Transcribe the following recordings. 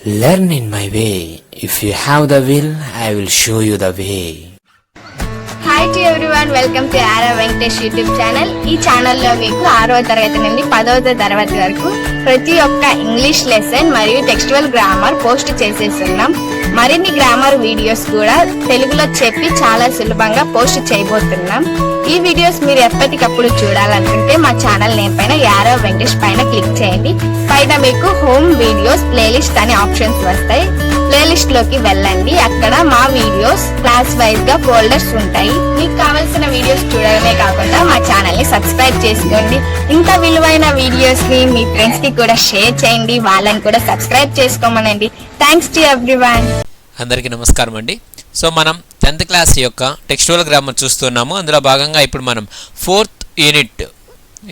Learn in my way. If you have the will, I will show you the way. Hi to everyone, welcome to RR Venkatesh YouTube channel. ఈ ఛానల్లో మీకు 6వ తరగతి నుండి 10వ తరగతి వరకు ప్రతి ఒక్క ఇంగ్లీష్ లెసన్ మరియు టెక్స్టువల్ గ్రామర్ పోస్ట్ చేసేస్తున్నాం. మరిన్ని గ్రామర్ వీడియోస్ కూడా తెలుగులో చెప్పి చాలా సులభంగా పోస్ట్ చేయబోతున్నాం. ఈ వీడియోస్ మీరు ఎప్పటికప్పుడు చూడాలనుకుంటే మా ఛానల్ నేమ్ పైన ఆర్ఆర్ వెంకటేష్ పైన క్లిక్ చేయండి. పైన మీకు హోమ్ వీడియోస్ ప్లేలిస్ట్ అనే ఆప్షన్స్ వస్తాయి. ప్లేలిస్ట్ లోకి వెళ్ళండి. అక్కడ మా వీడియోస్ క్లాస్ వైజ్ గా ఫోల్డర్స్ ఉంటాయి. మీకు కావాల్సిన వీడియోస్ చూడడమే కాకుండా మా ఛానల్ ని సబ్స్క్రైబ్ చేసుకోండి. ఇంత విలువైన వీడియోస్ ని మీ ఫ్రెండ్స్ కి కూడా షేర్ చేయండి. వాళ్ళని కూడా సబ్స్క్రైబ్ చేసుకోమనండి. Thanks to everyone. అందరికీ నమస్కారం అండి. సో మనం 10th క్లాస్ యొక్క టెక్స్టువల్ గ్రామర్ చూస్తున్నాము. అందులో భాగంగా ఇప్పుడు మనం 4th యూనిట్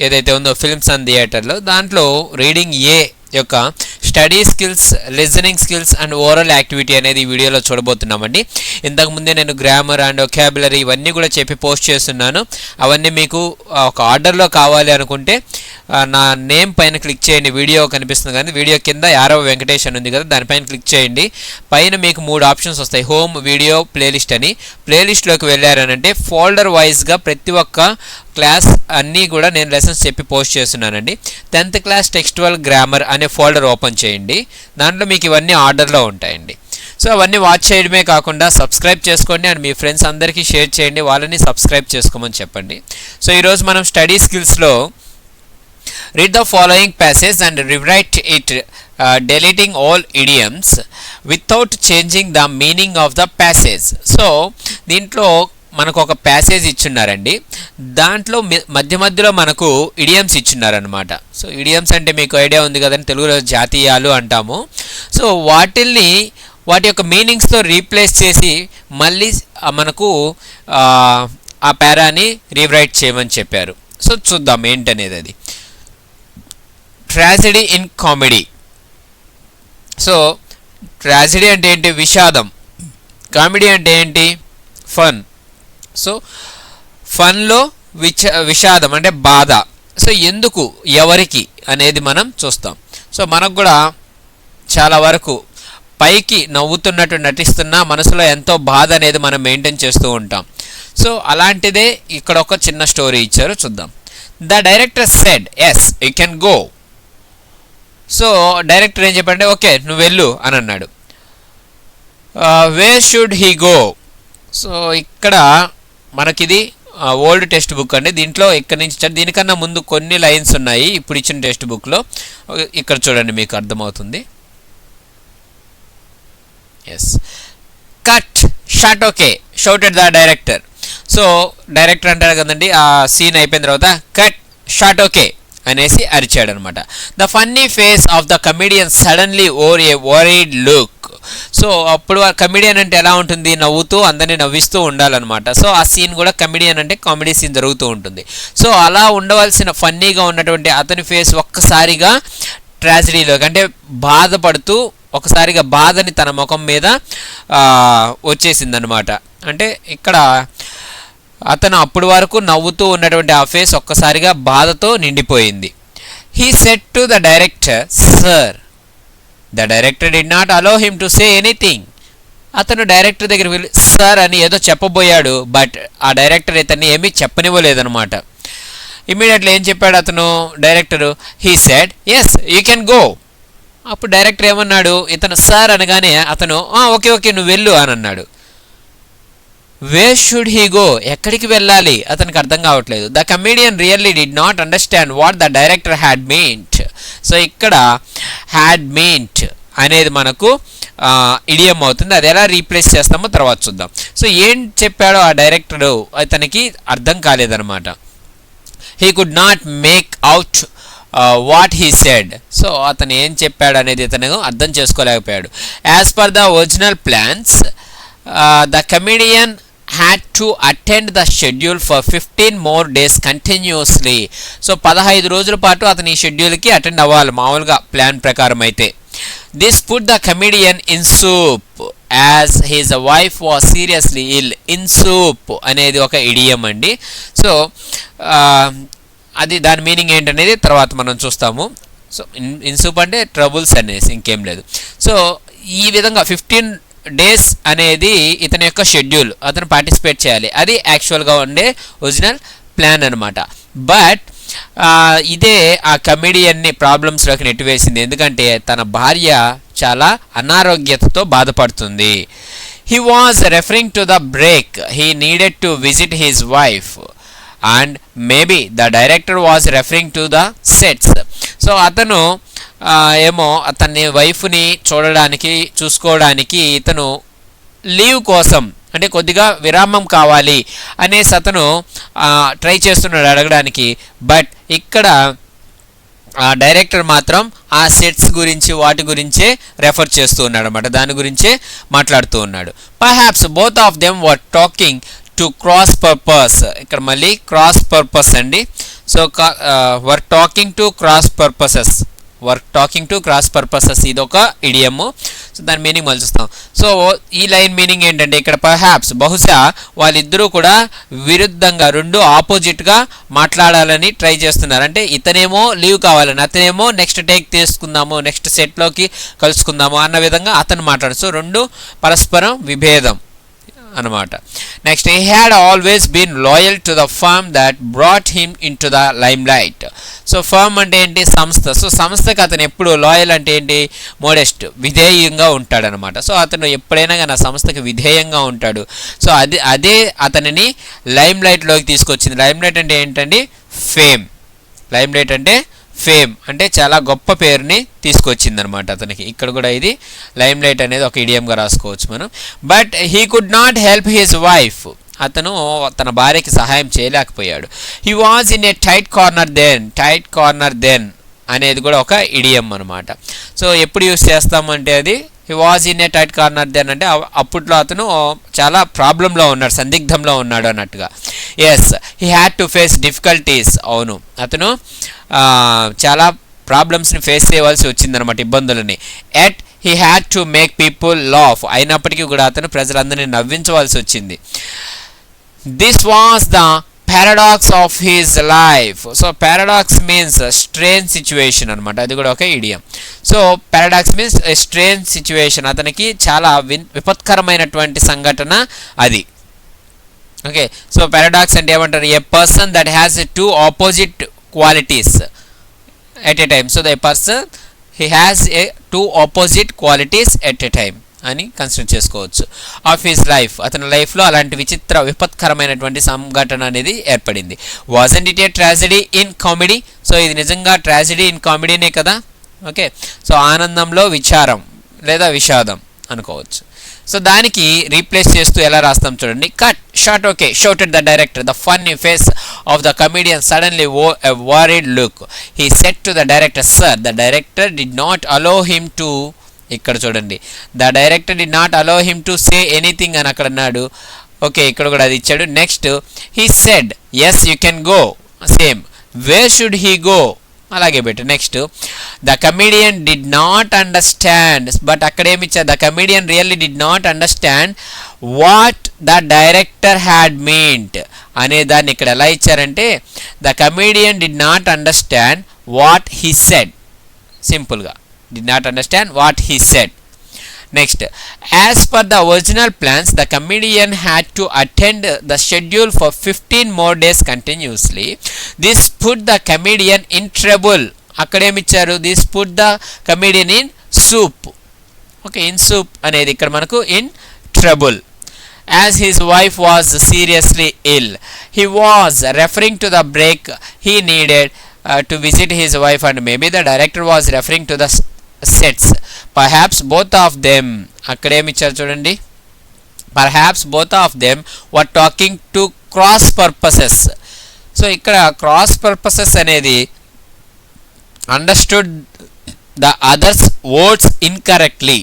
ఏదైతే ఉందో ఫిల్మ్స్ అండ్ థియేటర్లో దాంట్లో రీడింగ్ ఏ యొక్క study skills, listening skills and oral activity అనేది ఈ వీడియోలో చూడబోతున్నామండి. ఇంతకుముందే నేను గ్రామర్ అండ్ వొకాబులరీ ఇవన్నీ కూడా చెప్పి పోస్ట్ చేస్తున్నాను. అవన్నీ మీకు ఒక ఆర్డర్లో కావాలి అనుకుంటే నా నేమ్ పైన క్లిక్ చేయండి. వీడియో కనిపిస్తుంది కానీ వీడియో కింద ఆర్ఆర్ వెంకటేష్ అని ఉంది కదా, దానిపైన క్లిక్ చేయండి. పైన మీకు 3 ఆప్షన్స్ వస్తాయి, హోమ్, వీడియో, ప్లేలిస్ట్ అని. ప్లేలిస్ట్లోకి వెళ్ళారనంటే ఫోల్డర్ వైజ్గా ప్రతి ఒక్క క్లాస్ అన్నీ కూడా నేను లెసన్స్ చెప్పి పోస్ట్ చేస్తున్నానండి. 10th క్లాస్ టెక్స్టువల్ గ్రామర్ అనే ఫోల్డర్ ఓపెన్ చేయండి. దాంట్లో మీకు ఇవన్నీ ఆర్డర్లో ఉంటాయండి. సో అవన్నీ వాచ్ చేయడమే కాకుండా సబ్స్క్రైబ్ చేసుకోండి అండ్ మీ ఫ్రెండ్స్ అందరికీ షేర్ చేయండి, వాళ్ళని సబ్స్క్రైబ్ చేసుకోమని చెప్పండి. సో ఈరోజు మనం study స్కిల్స్లో read the following passage and rewrite it, deleting all idioms without changing the meaning of the passage. So దీంట్లో మనకు ఒక ప్యాసేజ్ ఇచ్చున్నారండి. దాంట్లో మధ్య మధ్యలో మనకు ఇడియమ్స్ ఇచ్చున్నారనమాట. సో ఇడియమ్స్ అంటే మీకు ఐడియా ఉంది కదండి, తెలుగులో జాతీయాలు అంటాము. సో వాటి యొక్క మీనింగ్స్తో రీప్లేస్ చేసి మళ్ళీ మనకు ఆ పారాని రీరైట్ చేయమని చెప్పారు. సో చూద్దాం ఏంటనేది. అది tragedy in comedy. So tragedy అంటే ఏంటి? విషాదం. కామెడీ అంటే ఏంటి? ఫన్. సో ఫన్లో విషాదం అంటే బాధ. సో ఎందుకు, ఎవరికి అనేది మనం చూస్తాం. సో మనకు కూడా చాలా వరకు పైకి నవ్వుతున్నట్టు నటిస్తున్నా మనసులో ఎంతో బాధ అనేది మనం మెయింటైన్ చేస్తూ ఉంటాం. సో అలాంటిదే ఇక్కడ ఒక చిన్న స్టోరీ ఇచ్చారు, చూద్దాం. The director said, yes you can go. So director ఏం చెప్పంటే, ఓకే నువ్వు వెళ్ళు అని అన్నాడు. Where should he go? So ఇక్కడ మనకిది ఓల్డ్ టెక్స్ట్ బుక్ అండి. దీంట్లో ఇక్కడి నుంచి దీనికన్నా ముందు కొన్ని లైన్స్ ఉన్నాయి ఇప్పుడు ఇచ్చిన టెక్స్ట్ బుక్లో. ఇక్కడ చూడండి మీకు అర్థమవుతుంది. Yes, cut shot okay shouted the director. So director అంటారు కదండి, ఆ సీన్ అయిపోయిన తర్వాత కట్ షాట్ ఓకే అనేసి అరిచాడు అనమాట. The funny face of the comedian suddenly over a worried look. So అప్పుడు ఆ కమెడియన్ అంటే ఎలా ఉంటుంది? నవ్వుతూ అందరినీ నవ్విస్తూ ఉండాలన్నమాట. సో ఆ సీన్ కూడా కమెడియన్ అంటే కామెడీ సీన్ జరుగుతూ ఉంటుంది. సో అలా ఉండవలసిన ఫన్నీగా ఉన్నటువంటి అతని ఫేస్ ఒక్కసారిగా ట్రాజడీలోకి అంటే బాధపడుతూ ఒకసారిగా బాధని తన ముఖం మీద వచ్చేసిందనమాట. అంటే ఇక్కడ అతను అప్పటి వరకు నవ్వుతూ ఉన్నటువంటి ఆ ఫేస్ ఒక్కసారిగా బాధతో నిండిపోయింది. He said to the director, sir. The director did not allow him to say anything. అతను డైరెక్టర్ దగ్గర వెళ్ళి సార్ అని ఏదో చెప్పబోయాడు, బట్ ఆ డైరెక్టర్ ఇతన్ని ఏమీ చెప్పనివ్వలేదనమాట. ఇమ్మీడియట్లీ ఏం చెప్పాడు అతను director? He said, yes you can go. అప్పుడు డైరెక్టర్ ఏమన్నాడు? ఇతను సార్ అనగానే అతను ఓకే ఓకే నువ్వు వెళ్ళు అని అన్నాడు. Where should he go? ఎక్కడికి వెళ్ళాలి అతనికి అర్థం కావట్లేదు. The comedian really did not understand what the director had meant. So ఇక్కడ హ్యాడ్ మీన్ట్ అనేది మనకు ఇడియం అవుతుంది. అది ఎలా రీప్లేస్ చేస్తామో తర్వాత చూద్దాం. సో ఏం చెప్పాడో ఆ డైరెక్టరు అతనికి అర్థం కాలేదన్నమాట. He could not make out what he said. So అతను ఏం చెప్పాడు అనేది అతను అర్థం చేసుకోలేకపోయాడు. As per the original plans the comedian had to attend the schedule for 15 more days continuously. So 15 రోజుల పాటు అతని ఈ షెడ్యూల్కి అటెండ్ అవ్వాలి మామూలుగా ప్లాన్ ప్రకారం అయితే. This put the comedian in soup as his wife was seriously ill. In soup అనేది ఒక ఇడియం అండి. సో అది దాని మీనింగ్ ఏంటనేది తర్వాత మనం చూస్తాము. సో ఇన్సూప్ అంటే ట్రబుల్స్ అనేసి ఇంకేం లేదు. సో ఈ విధంగా 15 days అనేది ఇతని యొక్క షెడ్యూల్, అతను పార్టిసిపేట్ చేయాలి. అది యాక్చువల్గా ఉండే ఒరిజినల్ ప్లాన్ అనమాట. బట్ ఇదే ఆ కమెడియన్ని ప్రాబ్లమ్స్లోకి నెట్టివేసింది. ఎందుకంటే తన భార్య చాలా అనారోగ్యతతో బాధపడుతుంది. He was referring to the break. He needed to visit his wife. And maybe the director was referring to the sets. So అతను ఏమో అతని వైఫ్ని చూసుకోవడానికి ఇతను లీవ్ కోసం, అంటే కొద్దిగా విరామం కావాలి అనేసి అతను ట్రై చేస్తున్నాడు అడగడానికి. బట్ ఇక్కడ డైరెక్టర్ మాత్రం ఆ సెట్స్ గురించి వాటి గురించే రెఫర్ చేస్తూ ఉన్నాడు అనమాట, దాని గురించే మాట్లాడుతూ ఉన్నాడు. Perhaps both of them were talking to cross purpose. ఇక్కడ మళ్ళీ క్రాస్ పర్పస్ అండి. So were talking to cross purposes, ఇది ఒక ఇడియము. సో దాని మీనింగ్ మళ్ళీ చూస్తాం. సో ఈ లైన్ మీనింగ్ ఏంటంటే ఇక్కడ పర్హాప్స్ బహుశా వాళ్ళిద్దరూ కూడా విరుద్ధంగా, రెండు ఆపోజిట్గా మాట్లాడాలని ట్రై చేస్తున్నారు. అంటే ఇతనేమో లీవ్ కావాలని, అతనేమో నెక్స్ట్ టేక్ తీసుకుందాము, నెక్స్ట్ సెట్లోకి కలుసుకుందాము అన్న విధంగా అతను మాట్లాడు. సో రెండు పరస్పరం విభేదం అనమాట. Next, he had always been loyal to the firm that brought him into the limelight. So firm అంటే ఏంటి? సంస్థ. సో సంస్థకి అతను ఎప్పుడు లాయల్ అంటే ఏంటి? మోడెస్ట్, విధేయంగా ఉంటాడనమాట. సో అతను ఎప్పుడైనా కానీ ఆ సంస్థకి విధేయంగా ఉంటాడు. సో అదే అతనిని లైమ్ లైట్లోకి తీసుకొచ్చింది. లైమ్ లైట్ అంటే ఏంటండి? ఫేమ్. లైమ్ లైట్ అంటే ఫేమ్, అంటే చాలా గొప్ప పేరుని తీసుకొచ్చింది అనమాట అతనికి. ఇక్కడ కూడా ఇది లైమ్ లైట్ అనేది ఒక ఇడియంగా రాసుకోవచ్చు మనం. But he could not help his wife. అతను తన భార్యకి సహాయం చేయలేకపోయాడు. He was in a tight corner then అనేది కూడా ఒక ఇడియం అనమాట. సో ఎప్పుడు యూస్ చేస్తామంటే అది he was in a tight corner then అంటే అప్పట్లో అతను చాలా ప్రాబ్లంలో ఉన్నాడు, సందిగ్ధంలో ఉన్నాడు అన్నట్టుగా. Yes, he had to face difficulties. అవును, అతను చాలా ప్రాబ్లమ్స్ని ఫేస్ చేయవలసి వచ్చిందనమాట, ఇబ్బందులని. Yet he had to make people laugh. అయినప్పటికీ కూడా అతను ప్రజలందరినీ నవ్వించవలసి వచ్చింది. This was the paradox of his life. So paradox means strange situation అనమాట, అది కూడా ఒక idiom. So paradox means strange situation, అతనికి చాలా విపత్కరమైనటువంటి సంఘటన అది. ఓకే, సో పారాడాక్స్ అంటే ఏమంటారు? A person that has two opposite qualities at a time. So the person, he has two opposite qualities at a time అని కన్సిడర్ చేసుకోవచ్చు. Of his life, అతని లైఫ్లో అలాంటి విపత్కరమైనటువంటి సంఘటన అనేది ఏర్పడింది. Wasn't it a tragedy in comedy? So ఇది నిజంగా ట్రాజడీ ఇన్ కామెడీనే కదా. ఓకే, సో ఆనందంలో విచారం లేదా విషాదం అనుకోవచ్చు. సో దానికి రీప్లేస్ చేస్తూ ఎలా రాస్తాం చూడండి. Cut short. Okay, shouted the director. The funny face of the comedian suddenly a worried look. He said to the director, sir, the director did not allow him to. ఇక్కడ చూడండి, the director did not allow him to say anything అని అక్కడ అన్నాడు. Okay, ఇక్కడ కూడా అది ఇచ్చాడు. Next, he said, yes, you can go. Same, where should he go? అలాగే పెట్టు. Next, the comedian did not understand. But అక్కడ ఏమి ఇచ్చారు? The comedian really did not understand what the director had meant అనే దాన్ని ఇక్కడ ఎలా ఇచ్చారంటే, the comedian did not understand what he said. సింపుల్గా, did not understand what he said. Next, as per the original plans, the comedian had to attend the schedule for 15 more days continuously. This put the comedian in trouble. Akademicharu, this put the comedian in soup. Okay, in soup anedi ikkada manaku in trouble. As his wife was seriously ill. He was referring to the break he needed to visit his wife, and maybe the director was referring to the sets. Perhaps both of them, అక్కడేమి ఇచ్చారు చూడండి, perhaps both of them were talking to cross purposes. So ఇక్కడ cross purposes అనేది understood the others words incorrectly.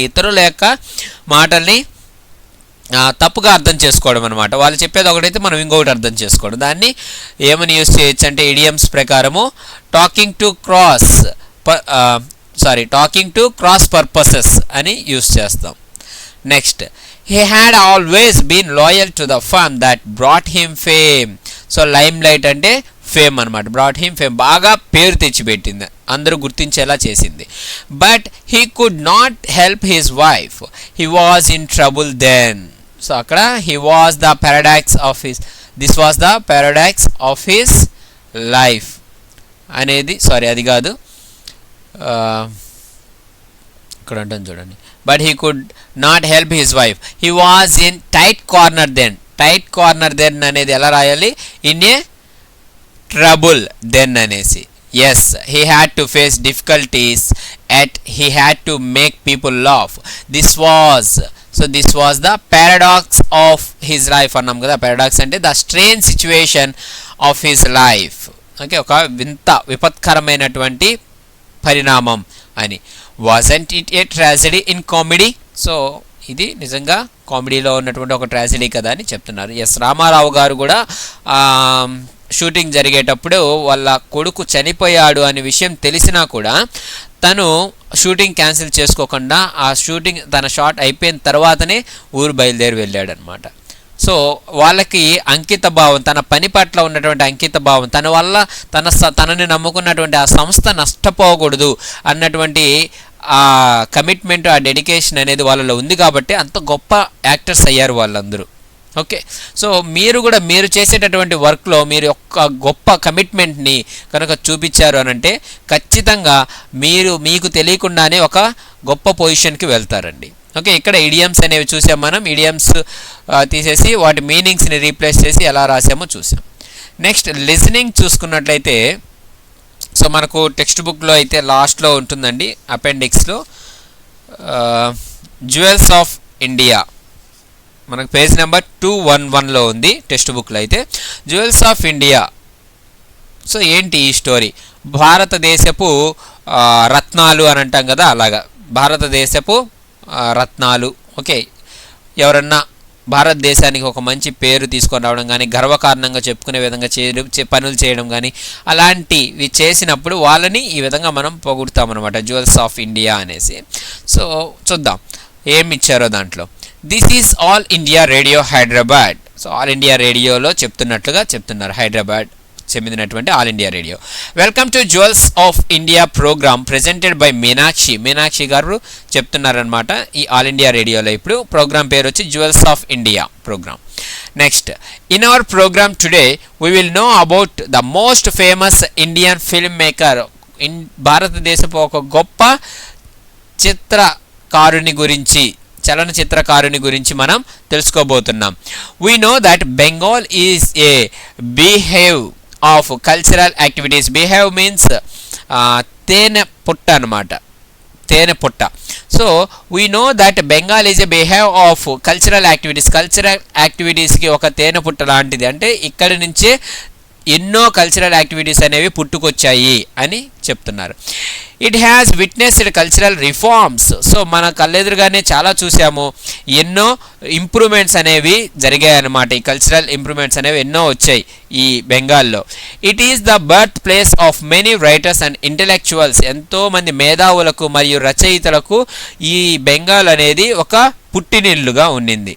ఇతరుల యొక్క మాటల్ని తప్పుగా అర్థం చేసుకోవడం అనమాట. వాళ్ళు చెప్పేది ఒకటైతే మనం ఇంకొకటి అర్థం చేసుకోవడం. దాన్ని ఏమని యూస్ చేయొచ్చు అంటే ఇడియమ్స్ ప్రకారము టాకింగ్ టు క్రాస్ పర్పసెస్ అని యూస్ చేస్తాం. Next, he had always been loyal to the firm that brought him fame. So limelight అంటే ఫేమ్ అనమాట. బ్రాట్ హిమ్ ఫేమ్, బాగా పేరు తెచ్చిపెట్టింది అందరూ గుర్తించేలా చేసింది. But he could not help his wife, he was in trouble then. So అక్కడ he was the paradox of his, this was the paradox of his life అనేది, సారీ అది కాదు, ఇక్కడ అంటాను చూడండి. But he could not help his wife, he was in tight corner then. Tight corner then అనేది ఎలా రాయాలి, ఇన్ ఏ ట్రబుల్ దెన్ అనేసి. Yes, he had to face difficulties at he had to make people laugh. This was, so this was the paradox of his life అన్నాం కదా. Paradox అంటే the strange situation of his life. Okay, ఒక వింత విపత్కరమైనటువంటి పరిణామం అని. Wasn't it a tragedy in comedy. So ఇది నిజంగా కామెడీలో ఉన్నటువంటి ఒక ట్రాజడీ కదా అని చెప్తున్నారు. ఎస్, రామారావు గారు కూడా షూటింగ్ జరిగేటప్పుడు వాళ్ళ కొడుకు చనిపోయాడు అనే విషయం తెలిసినా కూడా తను షూటింగ్ క్యాన్సిల్ చేసుకోకుండా ఆ షూటింగ్ తన షాట్ అయిపోయిన తర్వాతనే ఊరు బయలుదేరి వెళ్ళాడు అనమాట. సో వాళ్ళకి అంకిత భావం, తన పని పట్ల ఉన్నటువంటి అంకిత భావం, తన వల్ల తనని నమ్ముకున్నటువంటి ఆ సంస్థ నష్టపోకూడదు అన్నటువంటి ఆ కమిట్మెంట్, ఆ డెడికేషన్ అనేది వాళ్ళలో ఉంది కాబట్టి అంత గొప్ప యాక్టర్స్ అయ్యారు వాళ్ళందరూ. ఓకే, సో మీరు కూడా మీరు చేసేటటువంటి వర్క్లో మీరు ఒక గొప్ప కమిట్మెంట్ని కనుక చూపించారు అని అంటే ఖచ్చితంగా మీకు తెలియకుండానే ఒక గొప్ప పొజిషన్కి వెళ్తారండి. ఓకే, ఇక్కడ ఇడియమ్స్ అనేవి చూసాం మనం. ఇడియమ్స్ తీసేసి వాటి మీనింగ్స్ని రీప్లేస్ చేసి ఎలా రాసామో చూసాం. నెక్స్ట్ లిజనింగ్ చూసుకున్నట్లయితే, సో మనకు టెక్స్ట్ బుక్లో అయితే లాస్ట్లో ఉంటుందండి, అపెండిక్స్లో జ్యువెల్స్ ఆఫ్ ఇండియా, మనకు పేజ్ నెంబర్ 211లో ఉంది టెక్స్ట్ బుక్లో అయితే. జ్యువెల్స్ ఆఫ్ ఇండియా, సో ఏంటి ఈ స్టోరీ? భారతదేశపు రత్నాలు అని అంటాం కదా, అలాగా భారతదేశపు రత్నాలు. ఓకే, ఎవరన్నా భారతదేశానికి ఒక మంచి పేరు తీసుకొని రావడం కానీ, గర్వకారణంగా చెప్పుకునే విధంగా పనులు చేయడం కానీ అలాంటివి చేసినప్పుడు వాళ్ళని ఈ విధంగా మనం పొగుడుతామన్నమాట, జ్యువెల్స్ ఆఫ్ ఇండియా అనేసి. సో చూద్దాం ఏమి ఇచ్చారో దాంట్లో. This is all India radio Hyderabad. So all India రేడియోలో చెప్తున్నట్లుగా చెప్తున్నారు, హైదరాబాద్ చెందినటువంటి all India radio. Welcome to jewels of India program presented by Meenakshi garu చెప్తున్నారనమాట ఈ ఆల్ ఇండియా రేడియోలో. ఇప్పుడు ప్రోగ్రామ్ పేరు వచ్చి jewels of India programme. Next, in our programme today we will know about the most famous Indian film maker. భారతదేశపు ఒక గొప్ప చిత్రకారుని గురించి, చలనచిత్రకారుని గురించి మనం తెలుసుకోబోతున్నాం. We know that Bengal is a beehive of cultural activities. Beehive means తేనె పుట్ట అనమాట, తేనె పుట్ట. So we know that Bengal is a beehive of cultural activities. Cultural యాక్టివిటీస్కి ఒక తేనె పుట్ట లాంటిది, అంటే ఇక్కడి నుంచే ఎన్నో కల్చరల్ యాక్టివిటీస్ అనేవి పుట్టుకొచ్చాయి అని చెప్తున్నారు. It has witnessed cultural reforms. So మన కళ్ళెదురుగానే చాలా చూసాము, ఎన్నో ఇంప్రూవ్మెంట్స్ అనేవి జరిగాయి అన్నమాట. ఈ కల్చరల్ ఇంప్రూవ్మెంట్స్ అనేవి ఎన్నో వచ్చాయి ఈ బెంగాల్లో. It is the birth place of many writers and intellectuals. ఎంతోమంది మేధావులకు మరియు రచయితలకు ఈ బెంగాల్ అనేది ఒక పుట్టినిల్లుగా ఉండింది,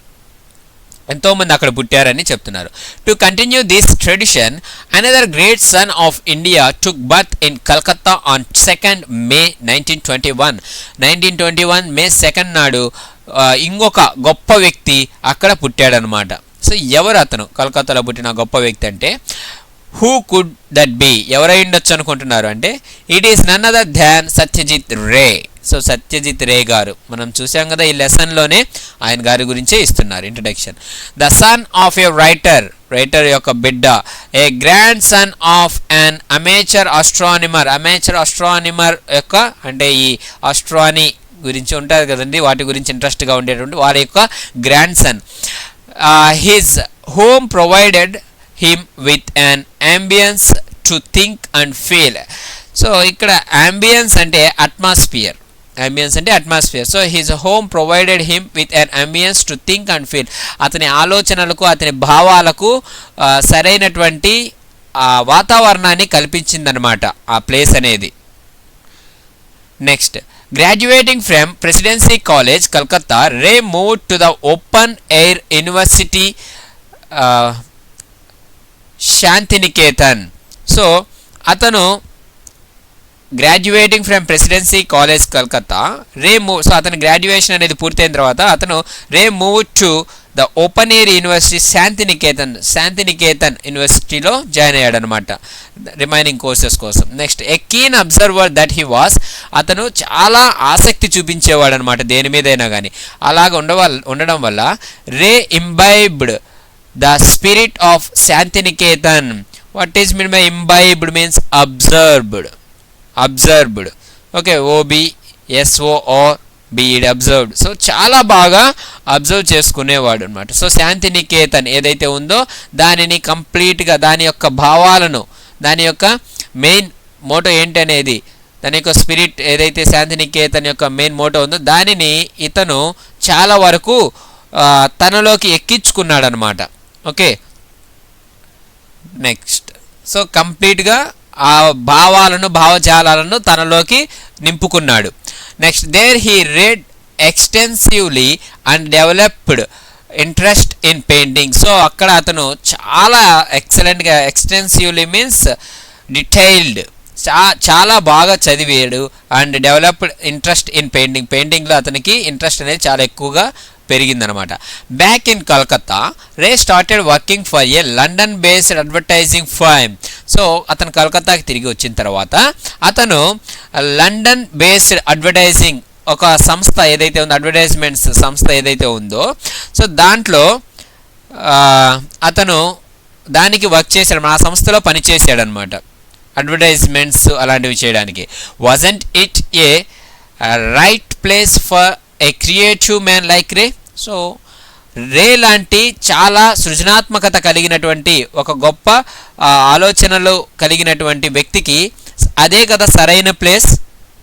ఎంతోమంది అక్కడ పుట్టారని చెప్తున్నారు. To continue this tradition, another great son of India took birth in Calcutta on 2nd May 1921. 1921 May 2nd నాడు ఇంకొక గొప్ప వ్యక్తి అక్కడ పుట్టాడనమాట. సో ఎవరు అతను కలకత్తాలో పుట్టిన గొప్ప వ్యక్తి అంటే, హూ కుడ్ దట్ బి, ఎవరై ఉండొచ్చు అనుకుంటున్నారు అంటే, it is none other than Satyajit Ray. So Satyajit Ray గారు మనం చూసాం కదా ఈ లెసన్లోనే, ఆయన గారి గురించే ఇస్తున్నారు introduction. The son of A writer యొక్క బిడ్డ, ఏ grand son of an amateur ఆస్ట్రానిమర్. Amateur ఆస్ట్రానిమర్ యొక్క అంటే ఈ ఆస్ట్రానీ గురించి ఉంటుంది కదండి, వాటి గురించి ఇంట్రెస్ట్గా ఉండేటువంటి వారి యొక్క grand son. His home provided him with an ambience to think and feel. So ఇక్కడ అంబియన్స్ అంటే అట్మాస్ఫియర్, అంబియన్స్ అంటే atmosphere. So his home provided him with an ambience to think and feel. అతని ఆలోచనలకు అతని భావాలకు సరైనటువంటి వాతావరణాన్ని కల్పించిందనమాట ఆ ప్లేస్ అనేది. Next, graduating from Presidency College Calcutta, Ray move to the open air university Shantiniketan. So అతను graduating from Presidency College Calcutta so అతని గ్రాడ్యుయేషన్ అనేది పూర్తయిన తర్వాత అతను move to the open air university Shantiniketan యూనివర్సిటీలో జాయిన్ అయ్యాడు అనమాట రిమైనింగ్ కోర్సెస్ కోసం. Next a keen observer that he was, అతను చాలా ఆసక్తి చూపించేవాడు అనమాట దేని మీదైనా కానీ. అలాగ ఉండడం వల్ల imbibed the spirit of Shantiniketan. What is mean by imbibed? Means observed. Okay, OBSORBED observed. So చాలా బాగా అబ్జర్వ్ చేసుకునేవాడు అనమాట. సో శాంతినికేతన్ ఏదైతే ఉందో దానిని కంప్లీట్గా దాని యొక్క భావాలను, దాని యొక్క మెయిన్ మోటో ఏంటి అనేది, దాని యొక్క స్పిరిట్ ఏదైతే శాంతినికేతన్ యొక్క మెయిన్ మోటో ఉందో దానిని ఇతను చాలా వరకు తనలోకి ఎక్కించుకున్నాడు అనమాట. ఓకే, నెక్స్ట్ సో కంప్లీట్గా ఆ భావజాలాలను తనలోకి నింపుకున్నాడు. Next he read extensively and developed interest in painting. So అక్కడ అతను చాలా ఎక్సలెంట్గా, ఎక్స్టెన్సివ్లీ మీన్స్ డీటెయిల్డ్, చాలా బాగా చదివాడు. అండ్ డెవలప్డ్ ఇంట్రెస్ట్ ఇన్ పెయింటింగ్లో అతనికి ఇంట్రెస్ట్ అనేది చాలా ఎక్కువగా పెరిగిందనమాట. Back in Calcutta started working for a London based advertising firm. So అతను కలకత్తాకి తిరిగి వచ్చిన తర్వాత అతను లండన్ బేస్డ్ అడ్వర్టైజింగ్ ఒక సంస్థ ఏదైతే ఉందో, అడ్వర్టైజ్మెంట్స్ సంస్థ ఏదైతే ఉందో, సో దాంట్లో అతను దానికి వర్క్ చేశాడు, ఆ సంస్థలో పనిచేసాడు అనమాట, అడ్వర్టైజ్మెంట్స్ అలాంటివి చేయడానికి. Wasn't it A right place for a creative man like so లాంటి చాలా సృజనాత్మకత కలిగినటువంటి ఒక గొప్ప ఆలోచనలు కలిగినటువంటి వ్యక్తికి అదే కదా సరైన ప్లేస్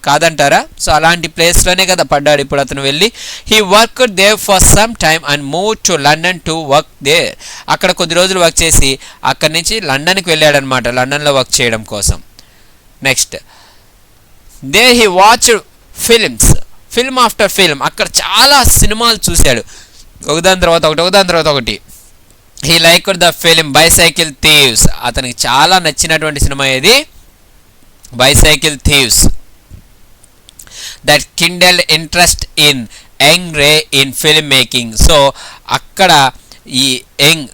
కాదంటారా? సో అలాంటి ప్లేస్లోనే కదా పడ్డాడు ఇప్పుడు అతను వెళ్ళి. He work there for some time and move to London to work there. అక్కడ కొద్ది రోజులు వర్క్ చేసి అక్కడి నుంచి లండన్కి వెళ్ళాడనమాట, లండన్లో వర్క్ చేయడం కోసం. Next he watch film after film. అక్కడ చాలా సినిమాలు చూశాడు, ఒకదాని తర్వాత ఒకటి. He liked the film Bicycle Thieves. అతనికి చాలా నచ్చినటువంటి సినిమా ఏది? Bicycle Thieves. That kindled interest in young in film making. So అక్కడ ఈ యంగ్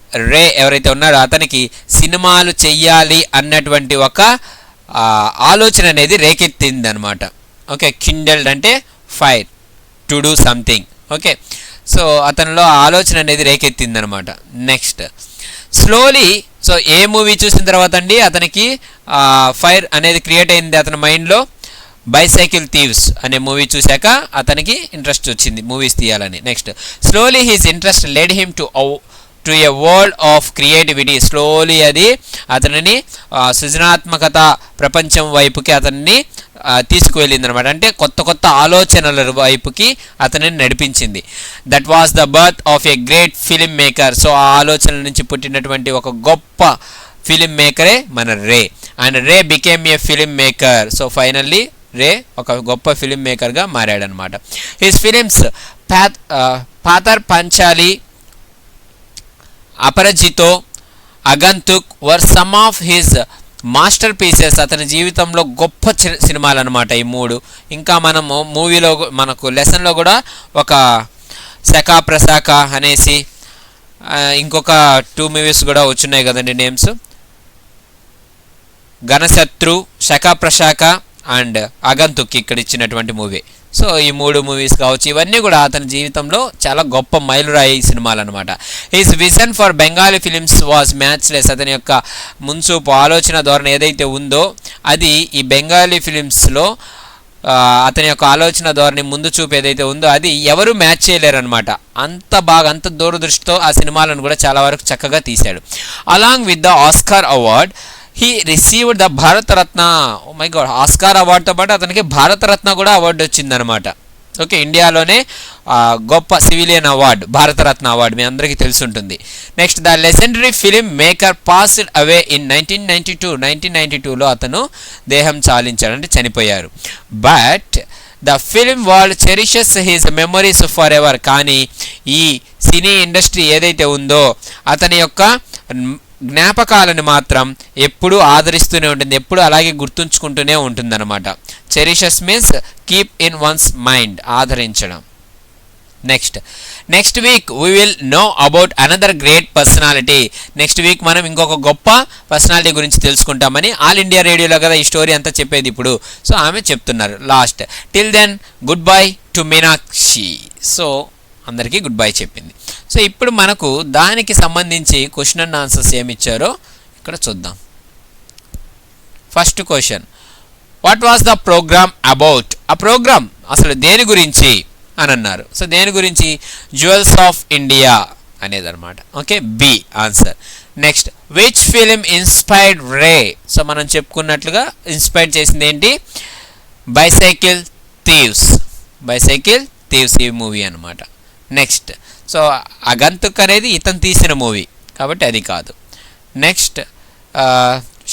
ఎవరైతే ఉన్నారో అతనికి సినిమాలు చెయ్యాలి అన్నటువంటి ఒక ఆలోచన అనేది రేకెత్తింది అనమాట. ఓకే, కిండల్డ్ అంటే fire, to do something. Okay, so అతనిలో ఆలోచన అనేది రేకెత్తింది అనమాట. నెక్స్ట్ స్లోలీ, సో ఏ మూవీ చూసిన తర్వాత అండి అతనికి ఫైర్ అనేది క్రియేట్ అయింది అతని మైండ్లో? బైసైకిల్ థీవ్స్ అనే మూవీ చూశాక అతనికి ఇంట్రెస్ట్ వచ్చింది మూవీస్ తీయాలని. Next slowly his interest led him to a world of creativity. Slowly అది అతనిని సృజనాత్మకత ప్రపంచం వైపుకి అతన్ని తీసుకువెళ్ళింది అనమాట. అంటే కొత్త కొత్త ఆలోచనల వైపుకి అతనిని నడిపించింది. That was the birth of a great film maker. So ఆ ఆలోచనల నుంచి పుట్టినటువంటి ఒక గొప్ప ఫిలిం మేకరే మన and became a film maker. So finally ఒక గొప్ప ఫిలిం మేకర్గా మారాడనమాట. His films Pather Panchali, Aparajito, Agantuk were some of his masterpieces. అతని జీవితంలో గొప్ప సినిమాలు అనమాట ఈ మూడు. ఇంకా మనము మూవీలో మనకు లెసన్లో కూడా ఒక శకా ప్రశాఖ అనేసి ఇంకొక 2 మూవీస్ కూడా వచ్చున్నాయి కదండి నేమ్స్. ఘనశత్రు, శకా ప్రశాఖ అండ్ అగంతుక్ ఇక్కడ ఇచ్చినటువంటి మూవీ. సో ఈ 3 మూవీస్ కావచ్చు, ఇవన్నీ కూడా అతని జీవితంలో చాలా గొప్ప మైలురాయి సినిమాలు అనమాట. His vision for Bengali films was matchless. అతని యొక్క మున్సూపు ఆలోచన ధోరణి ఏదైతే ఉందో అది ఈ బెంగాలీ ఫిలిమ్స్లో అతని యొక్క ఆలోచన ధోరణి ముందు చూపు ఏదైతే ఉందో అది ఎవరు మ్యాచ్ చేయలేరు అనమాట. అంత బాగా, అంత దూరదృష్టితో ఆ సినిమాలను కూడా చాలా వరకు చక్కగా తీశాడు. Along with the Oscar award he received the Bharat Ratna. Oh my God, Oscar అవార్డుతో పాటు అతనికి భారతరత్న కూడా అవార్డు వచ్చిందనమాట. ఓకే, ఇండియాలోనే గొప్ప సివిలియన్ అవార్డు భారతరత్న అవార్డు మీ అందరికీ తెలుసుంటుంది. Next the legendary film maker passed away in 1992లో అతను దేహం చాలించాడు, అంటే చనిపోయారు. But the film world cherishes his memories for ever. కానీ ఈ సినీ ఇండస్ట్రీ ఏదైతే ఉందో అతని యొక్క జ్ఞాపకాలను మాత్రం ఎప్పుడూ ఆదరిస్తూనే ఉంటుంది, ఎప్పుడు అలాగే గుర్తుంచుకుంటూనే ఉంటుందన్నమాట. Cherishes means keep in one's mind, ఆదరించడం. Next week we will know about another great personality. Next week మనం ఇంకొక గొప్ప పర్సనాలిటీ గురించి తెలుసుకుంటామని ఆల్ ఇండియా రేడియోలో కదా ఈ స్టోరీ అంతా చెప్పేది ఇప్పుడు. సో ఆమె చెప్తున్నారు last. Till then good bye to Meenakshi. So అందరికీ గుడ్ బై చెప్పింది. సో ఇప్పుడు మనకు దానికి సంబంధించి క్వశ్చన్ అండ్ ఆన్సర్స్ ఏమి ఇచ్చారో ఇక్కడ చూద్దాం. First question, what was the programme about? ఆ ప్రోగ్రామ్ అసలు దేని గురించి అని అన్నారు. సో దేని గురించి? జ్యువెల్స్ ఆఫ్ ఇండియా అనేదన్నమాట. Okay, B answer. Next, which film inspired Ray? So మనం చెప్పుకున్నట్లుగా ఇన్స్పైర్ చేసింది ఏంటి? బైసైకిల్ థీవ్స్ ఈ మూవీ అనమాట. నెక్స్ట్, సో అగంతుక్ అనేది ఇతను తీసిన మూవీ కాబట్టి అది కాదు. నెక్స్ట్,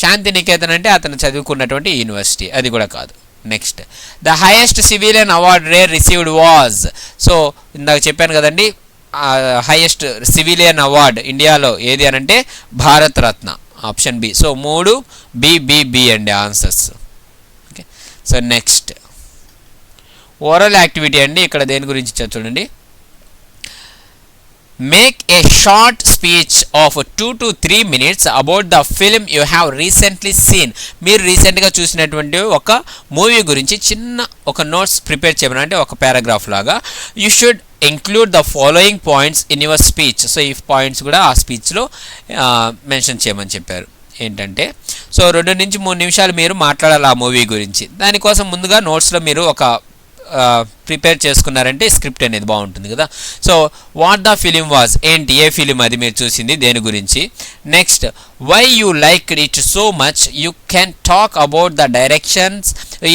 శాంతినికేతన్ అంటే అతను చదువుకున్నటువంటి యూనివర్సిటీ, అది కూడా కాదు. Next, the highest civilian award ray received was? So ఇందాక చెప్పాను కదండి, హైయెస్ట్ సివిలియన్ అవార్డ్ ఇండియాలో ఏది అని అంటే భారత్ రత్న, ఆప్షన్ బి. సో 3 బి అండి answers. Okay, so next oral activity అండి. ఇక్కడ దేని గురించి చూడండి. Make a short speech of 2 to 3 minutes about the film you have recently scene. మీరు రీసెంట్గా చూసినటువంటి ఒక మూవీ గురించి చిన్న ఒక నోట్స్ ప్రిపేర్ చేయమని, అంటే ఒక పారాగ్రాఫ్ లాగా. You should include the following points in your speech. So ఈ పాయింట్స్ కూడా ఆ స్పీచ్లో మెన్షన్ చేయమని చెప్పారు. ఏంటంటే, సో 2 నుంచి 3 నిమిషాలు మీరు మాట్లాడాలి ఆ మూవీ గురించి. దానికోసం ముందుగా నోట్స్లో మీరు ఒక ప్రిపేర్ చేసుకున్నారంటే స్క్రిప్ట్ అనేది బాగుంటుంది కదా. So what the film was, ఏంటి, ఏ ఫిలిం అది మీరు చూసింది, దేని గురించి. Next, why you like it so much, you can talk about the directions.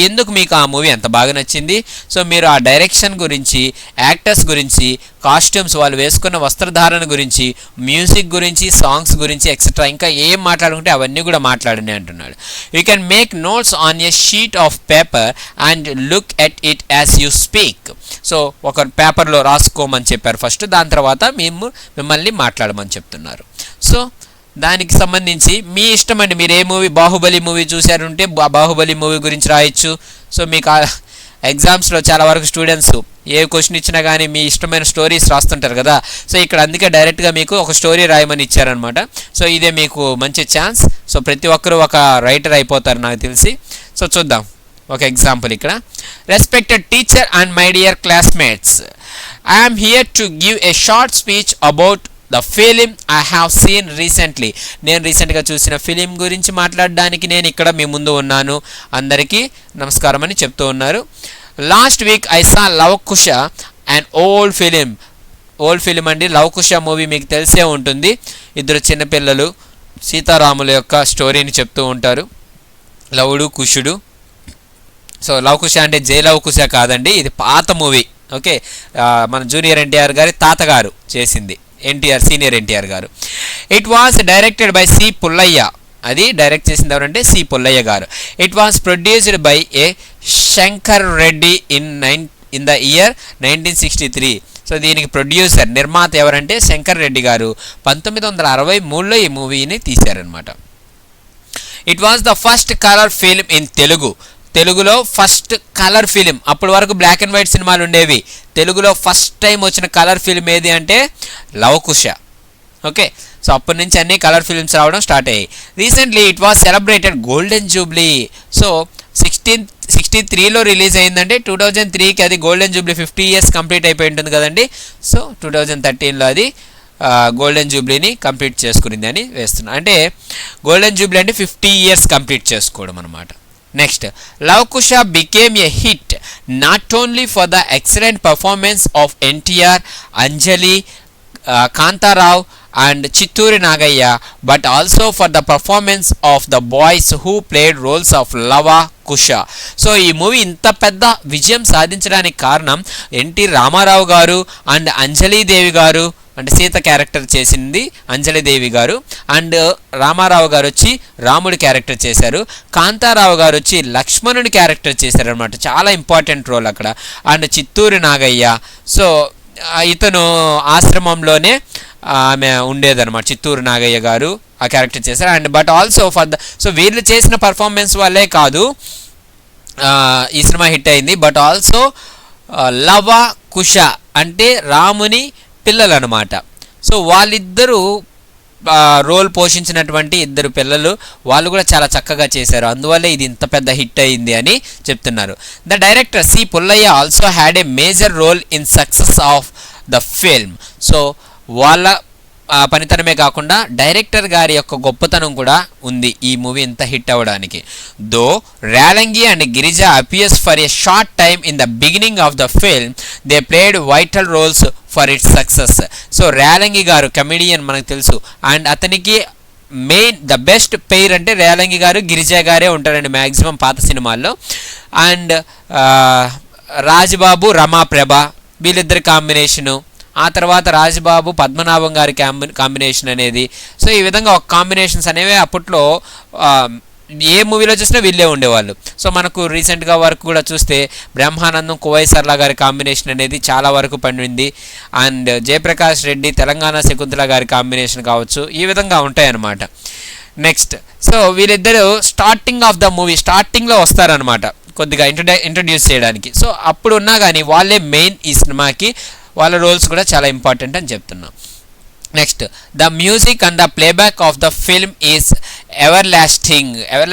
ఎందుకు మీకు ఆ మూవీ అంత బాగా నచ్చింది? సో మీరు ఆ డైరెక్షన్ గురించి, యాక్టర్స్ గురించి, కాస్ట్యూమ్స్, వాళ్ళు వేసుకున్న వస్త్రధారణ గురించి, మ్యూజిక్ గురించి, సాంగ్స్ గురించి ఎక్సెట్రా ఇంకా ఏం మాట్లాడుకుంటే అవన్నీ కూడా మాట్లాడని అంటున్నాడు. You can make notes on a sheet of paper and look at it as you speak. So ఒక పేపర్లో రాసుకోమని చెప్పారు ఫస్ట్, దాని తర్వాత మిమ్మల్ని మాట్లాడమని చెప్తున్నారు. సో దానికి సంబంధించి మీ ఇష్టం అండి, మీరు ఏ మూవీ, బాహుబలి మూవీ చూశారంటే బాహుబలి మూవీ గురించి రాయొచ్చు. సో మీకు ఎగ్జామ్స్లో చాలా వరకు స్టూడెంట్స్ ఏ క్వశ్చన్ ఇచ్చినా కానీ మీ ఇష్టమైన స్టోరీస్ రాస్తుంటారు కదా. సో ఇక్కడ అందుకే డైరెక్ట్గా మీకు ఒక స్టోరీ రాయమని ఇచ్చారనమాట. సో ఇదే మీకు మంచి ఛాన్స్. సో ప్రతి ఒక్కరూ ఒక రైటర్ అయిపోతారు నాకు తెలిసి. సో చూద్దాం ఒక ఎగ్జాంపుల్ ఇక్కడ. Respected teacher and my dear classmates, I'm here to give a short speech about the film I have seen recently. నేను రీసెంట్గా చూసిన ఫిలిం గురించి మాట్లాడడానికి నేను ఇక్కడ మీ ముందు ఉన్నాను. అందరికీ నమస్కారం అని చెప్తూ ఉన్నారు. Last week I saw love Kusha and old film అండి. లవ్ కుశ మూవీ మీకు తెలిసే ఉంటుంది. 2 చిన్నపిల్లలు సీతారాముల యొక్క స్టోరీని చెప్తూ ఉంటారు, లవుడు కుశుడు. సో లవ్ కుశ అంటే జై లవ్ కుశ కాదండి, ఇది పాత మూవీ. ఓకే, మన జూనియర్ ఎన్టీఆర్ గారి తాతగారు చేసింది, సీనియర్ ఎన్టీఆర్ గారు. It was directed by C Pullaiah. అది డైరెక్ట్ చేసింది ఎవరంటే సి పుల్లయ్య గారు. It was produced by A Shankar Reddy in the year 1963. So దీనికి ప్రొడ్యూసర్, నిర్మాత ఎవరంటే శంకర్ రెడ్డి గారు 1963లో ఈ మూవీని తీశారనమాట. It was the first colour film in తెలుగులో ఫస్ట్ కలర్ ఫిలిం. అప్పటి వరకు బ్లాక్ అండ్ వైట్ సినిమాలు ఉండేవి. తెలుగులో ఫస్ట్ టైం వచ్చిన కలర్ ఫిలిం ఏది అంటే లవ్ కుశ. ఓకే, సో అప్పటి నుంచి అన్ని కలర్ ఫిలిమ్స్ రావడం స్టార్ట్ అయ్యాయి. Recently it was celebrated golden jubilee. So 1963లో రిలీజ్ అయిందంటే 2003కి అది గోల్డెన్ జూబ్లీ 50 years కంప్లీట్ అయిపోయి ఉంటుంది కదండి. సో 2013లో అది గోల్డెన్ జూబ్లీని కంప్లీట్ చేసుకునింది అని వేస్తున్నా. అంటే గోల్డెన్ జూబ్లీ అంటే 50 years కంప్లీట్ చేసుకోవడం అనమాట. Next, Love Kusha became a hit not only for the excellent performance of NTR, Anjali, Kantarao and Chitturi Nagayya, but also for the performance of the boys who played roles of Lava Kusha. So ఈ movie ఇంత పెద్ద విజయం సాధించడానికి కారణం NT Ramarao గారు and Anjali Devi గారు, అంటే Sita character చేసింది అంజలిదేవి గారు, అండ్ రామారావు గారు వచ్చి రాముడి క్యారెక్టర్ చేశారు, కాంతారావు గారు వచ్చి లక్ష్మణుడి క్యారెక్టర్ చేశారనమాట. చాలా ఇంపార్టెంట్ రోల్ అక్కడ. అండ్ చిత్తూరి నాగయ్య, సో ఇతను ఆశ్రమంలోనే ఆమె ఉండేదన్నమాట. చిత్తూరు నాగయ్య గారు ఆ క్యారెక్టర్ చేశారు. And but also for the so వీళ్ళు చేసిన పర్ఫార్మెన్స్ వల్లే కాదు ఈ సినిమా హిట్ అయింది. బట్ ఆల్సో లవ కుష అంటే రాముని పిల్లలు అనమాట. సో వాళ్ళిద్దరూ రోల్ పోషించినటువంటి ఇద్దరు పిల్లలు, వాళ్ళు కూడా చాలా చక్కగా చేశారు. అందువల్లే ఇది ఇంత పెద్ద హిట్ అయింది అని చెప్తున్నారు. The director C Pullaiah also had a major role in success of the film. So వాళ్ళ పనితనమే కాకుండా డైరెక్టర్ గారి యొక్క గొప్పతనం కూడా ఉంది ఈ మూవీ ఇంత హిట్ అవ్వడానికి. Though Relangi and Girija appears for a short time in the beginning of the film, they played vital roles for its success. So Relangi గారు కమెడియన్ మనకు తెలుసు, అండ్ అతనికి మెయిన్ ద బెస్ట్ పెయిర్ అంటే రేలంగి గారు గిరిజ గారే ఉంటారండి మ్యాక్సిమం పాత సినిమాల్లో. అండ్ రాజ్బాబు రమాప్రభ వీళ్ళిద్దరి కాంబినేషను, ఆ తర్వాత రాజ్బాబు పద్మనాభం గారి కాంబినేషన్ అనేది. సో ఈ విధంగా ఒక కాంబినేషన్స్ అనేవి అప్పట్లో ఏ మూవీలో చూసినా వీళ్ళే ఉండేవాళ్ళు. సో మనకు రీసెంట్గా వరకు కూడా చూస్తే బ్రహ్మానందం కువై సర్లా గారి కాంబినేషన్ అనేది చాలా వరకు పండింది. అండ్ జయప్రకాష్ రెడ్డి తెలంగాణ శకుంతల గారి కాంబినేషన్ కావచ్చు, ఈ విధంగా ఉంటాయన్నమాట. నెక్స్ట్ సో వీళ్ళిద్దరూ స్టార్టింగ్ ఆఫ్ ద మూవీ స్టార్టింగ్లో వస్తారనమాట కొద్దిగా ఇంట్రడ్యూస్ చేయడానికి. సో అప్పుడు ఉన్నా కానీ వాళ్ళే మెయిన్ ఈ సినిమాకి, వాళ్ళ రోల్స్ కూడా చాలా ఇంపార్టెంట్ అని చెప్తున్నాం. Next the music and the playback of the film is ever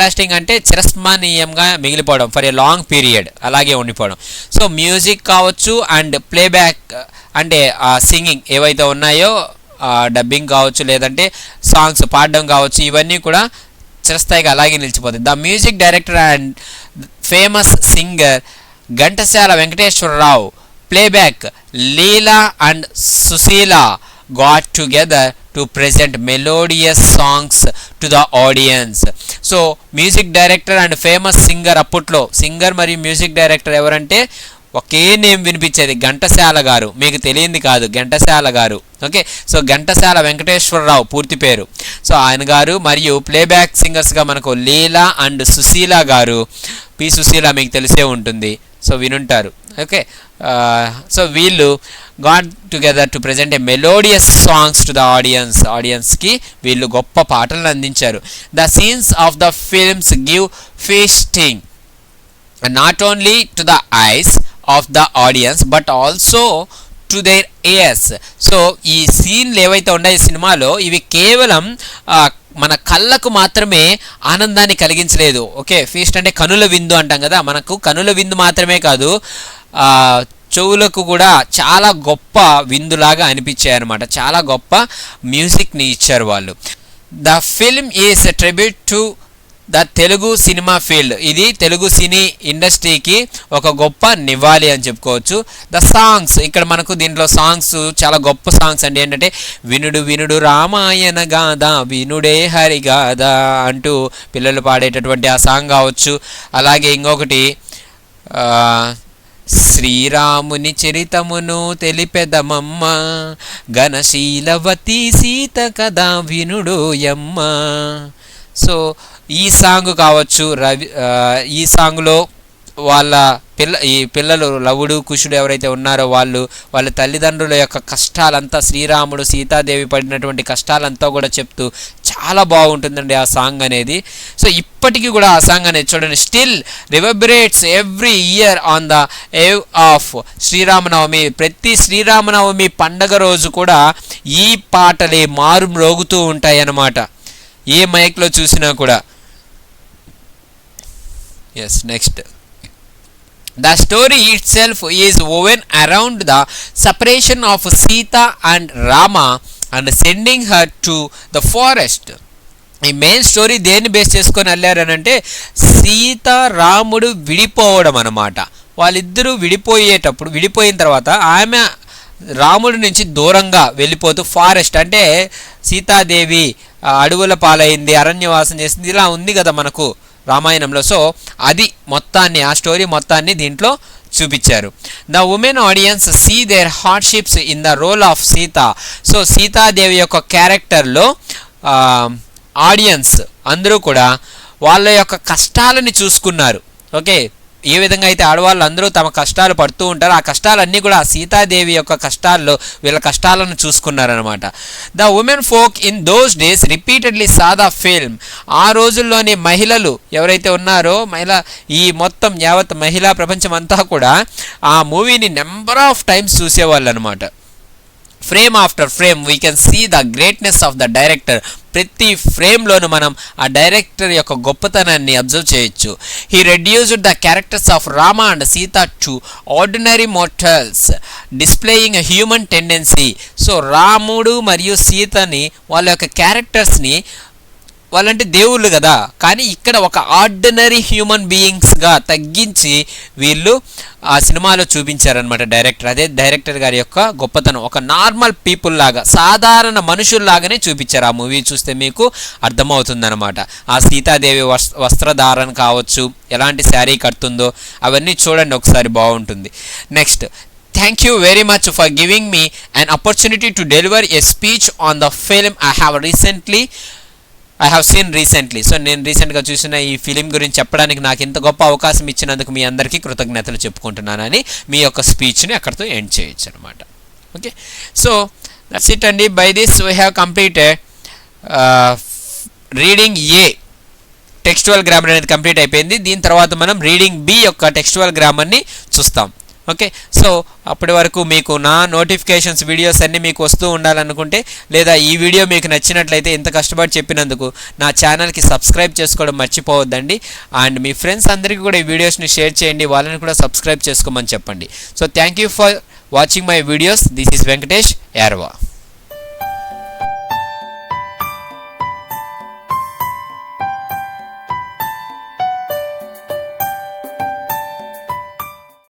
lasting అంటే చిరస్మరణీయంగా మిగిలిపోవడం, ఫర్ ఏ లాంగ్ పీరియడ్ అలాగే ఉండిపోవడం. సో మ్యూజిక్ కావచ్చు అండ్ ప్లేబ్యాక్ అంటే సింగింగ్ ఏవైతే ఉన్నాయో డబ్బింగ్ కావచ్చు లేదంటే సాంగ్స్ పాడడం కావచ్చు, ఇవన్నీ కూడా చిరస్థాయిగా అలాగే నిలిచిపోతుంది. The music director and famous singer Ghantasala Venkateswara Rao, playback Leela and Susheela got together to present melodious songs to the audience. So music director and famous singer, అప్పట్లో సింగర్ మరియు మ్యూజిక్ డైరెక్టర్ ఎవరంటే ఒకే నేమ్ వినిపించేది, ఘంటసాల గారు. మీకు తెలియంది కాదు, ఘంటసాల గారు. ఓకే, సో ఘంటసాల వెంకటేశ్వరరావు పూర్తి పేరు. సో ఆయన గారు మరియు ప్లేబ్యాక్ సింగర్స్గా మనకు లీలా అండ్ సుశీల గారు. పి సుశీల మీకు తెలిసే ఉంటుంది, సో వినుంటారు. ఓకే, సో వీళ్ళు got together to present A melodious songs to the ఆడియన్స్కి వీళ్ళు గొప్ప పాటలను అందించారు. The scenes of the films give feasting not only to the eyes of the audience but also to their years. So ఈ సీన్లు ఏవైతే ఉన్నాయో ఈ సినిమాలో ఇవి కేవలం మన కళ్ళకు మాత్రమే ఆనందాన్ని కలిగించలేదు. ఓకే, ఫీస్ట్ అంటే కనుల విందు అంటాం కదా, మనకు కనుల విందు మాత్రమే కాదు చెవులకు కూడా చాలా గొప్ప విందులాగా అనిపించాయి అనమాట. చాలా గొప్ప మ్యూజిక్ని ఇచ్చారు వాళ్ళు. The film is tribute to the Telugu cinema field. ఇది తెలుగు సినీ ఇండస్ట్రీకి ఒక గొప్ప నివాళి అని చెప్పుకోవచ్చు. ద సాంగ్స్ ఇక్కడ మనకు దీంట్లో సాంగ్స్ చాలా గొప్ప సాంగ్స్ అండి. ఏంటంటే వినుడు వినుడు రామాయణ గాథ వినుడే హరిగాథ అంటూ పిల్లలు పాడేటటువంటి ఆ సాంగ్ కావచ్చు. అలాగే ఇంకొకటి శ్రీరాముని చరితమును తెలిపెదమమ్మ ఘనశీలవతి సీత కదా వినుడు యమ్మ. సో ఈ సాంగ్ కావచ్చు. ఈ సాంగ్లో ఈ పిల్లలు లవుడు కుషుడు ఎవరైతే ఉన్నారో వాళ్ళ తల్లిదండ్రుల యొక్క కష్టాలంతా, శ్రీరాముడు సీతాదేవి పడినటువంటి కష్టాలంతా కూడా చెప్తూ చాలా బాగుంటుందండి ఆ సాంగ్ అనేది. సో ఇప్పటికీ కూడా ఆ సాంగ్ అనేది చూడండి, still reverberates every year on the eve of Sri Rama Navami. ప్రతి శ్రీరామనవమి పండగ రోజు కూడా ఈ పాటలే మారు మ్రోగుతూ ఉంటాయి అన్నమాట, ఏ మైక్లో చూసినా కూడా. Yes, next the story itself is woven around the separation of Sita and Rama and sending her to the forest. ఈ మెయిన్ స్టోరీ దేన్ని బేస్ చేసుకొని వెళ్ళారని అంటే సీత రాముడు విడిపోవడం అన్నమాట. వాళ్ళిద్దరూ విడిపోయిన తర్వాత ఆమె రాముడి నుంచి దూరంగా వెళ్ళిపోతూ ఫారెస్ట్ అంటే సీతాదేవి అడవుల పాలైంది, అరణ్యవాసం చేసింది, ఇలా ఉంది కదా మనకు రామాయణంలో. సో అది మొత్తాన్ని, ఆ స్టోరీ మొత్తాన్ని దీంట్లో చూపించారు. The women audience see their hardships in the role of Sita. So Sitadevi యొక్క క్యారెక్టర్లో ఆడియన్స్ అందరూ కూడా వాళ్ళ యొక్క కష్టాలని చూసుకున్నారు. ఓకే, ఏ విధంగా అయితే ఆడవాళ్ళు అందరూ తమ కష్టాలు పడుతూ ఉంటారో ఆ కష్టాలన్నీ కూడా సీతాదేవి యొక్క కష్టాల్లో వీళ్ళ కష్టాలను చూసుకున్నారనమాట. The women folk in those days repeatedly saw the film. ఆ రోజుల్లోని మహిళలు ఎవరైతే ఉన్నారో ఈ మొత్తం యావత్ మహిళా ప్రపంచం అంతా కూడా ఆ మూవీని నెంబర్ ఆఫ్ టైమ్స్ చూసేవాళ్ళు అనమాట. Frame after frame we can see the greatness of the director. ప్రతి ఫ్రేమ్లోనూ మనం ఆ డైరెక్టర్ యొక్క గొప్పతనాన్ని అబ్జర్వ్ చేయొచ్చు. He reduced the characters of Rama and Sita to ordinary mortals displaying a human tendency. So రాముడు మరియు సీతని వాళ్ళ యొక్క క్యారెక్టర్స్ని వాళ్ళంటే దేవుళ్ళు కదా, కానీ ఇక్కడ ఒక ఆర్డినరీ హ్యూమన్ బీయింగ్స్గా తగ్గించి వీళ్ళు ఆ సినిమాలో చూపించారనమాట డైరెక్టర్. అదే డైరెక్టర్ గారి యొక్క గొప్పతనం. ఒక నార్మల్ పీపుల్ లాగా, సాధారణ మనుషుల్లాగానే చూపించారు. ఆ మూవీ చూస్తే మీకు అర్థమవుతుందన్నమాట. ఆ సీతాదేవి వస్త్రధారణ కావచ్చు, ఎలాంటి శారీ కడుతుందో అవన్నీ చూడండి ఒకసారి, బాగుంటుంది. Next, thank you very much for giving me an opportunity to deliver a speech on the film I have seen recently. So నేను రీసెంట్గా చూసిన ఈ ఫిలిం గురించి చెప్పడానికి నాకు ఇంత గొప్ప అవకాశం ఇచ్చినందుకు మీ అందరికీ కృతజ్ఞతలు చెప్పుకుంటున్నానని మీ యొక్క స్పీచ్ని అక్కడితో ఎండ్ చేయొచ్చు అనమాట. ఓకే, సో దట్స్ ఇట్ అండి. By this we have completed reading A textual grammar అనేది కంప్లీట్ అయిపోయింది. దీని తర్వాత మనం రీడింగ్ బి యొక్క టెక్స్చువల్ గ్రామర్ని చూస్తాం. ఓకే, సో అప్పటి వరకు మీకు నా నోటిఫికేషన్స్ వీడియోస్ అన్నీ మీకు వస్తూ ఉండాలనుకుంటే, లేదా ఈ వీడియో మీకు నచ్చినట్లయితే ఇంత కష్టపడి చెప్పినందుకు నా ఛానల్కి సబ్స్క్రైబ్ చేసుకోవడం మర్చిపోవద్దండి. అండ్ మీ ఫ్రెండ్స్ అందరికీ కూడా ఈ వీడియోస్ని షేర్ చేయండి, వాళ్ళని కూడా సబ్స్క్రైబ్ చేసుకోమని చెప్పండి. So thank you for watching my videos. This is Venkatesh యార్వా.